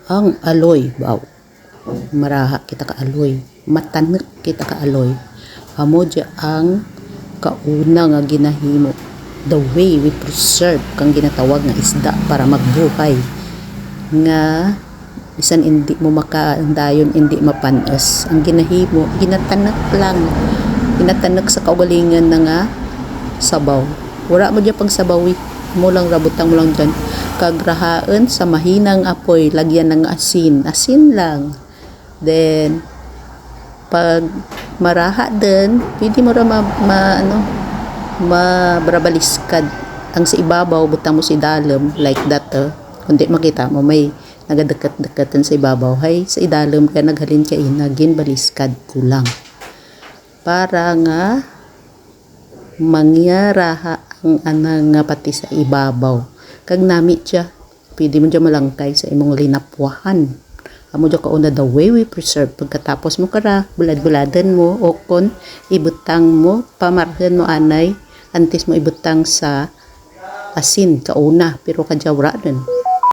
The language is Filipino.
ang aloy baw. Maraha kita ka aloy, matanek kita ka aloy. Amo dya ang kauna nga ginahimo, the way we preserve kang ginatawag nga isda para magbuhay, nga bisan hindi mo makaandayon, hindi mapanas. Ang ginahimo, ginatanak lang, ginatanak sa kaugalingan na nga sabaw. Wala mo dya pang sabawi, mo lang rabutang mo lang dyan, kagrahaan sa mahinang apoy, lagyan ng asin lang. Then pag maraha din, pwede mo ra mabrabaliskad ang sa ibabaw, butang mo si dalam like that. Kundi makita mo may nagadekat-dekatan sa ibabaw, hay sa idalam ka naghalin ka inagin baliskad kulang para nga mangyaraha ang anang nga pati sa ibabaw. Kag namit siya, pwede mo dyan malangkay sa imong linapwahan. Amo dyan kauna the way we preserve. Pagkatapos mo kara, bulad-buladan mo, o kon ibutang mo, pamarhan mo anay, antes mo ibutang sa asin kauna, pero kadya wala din.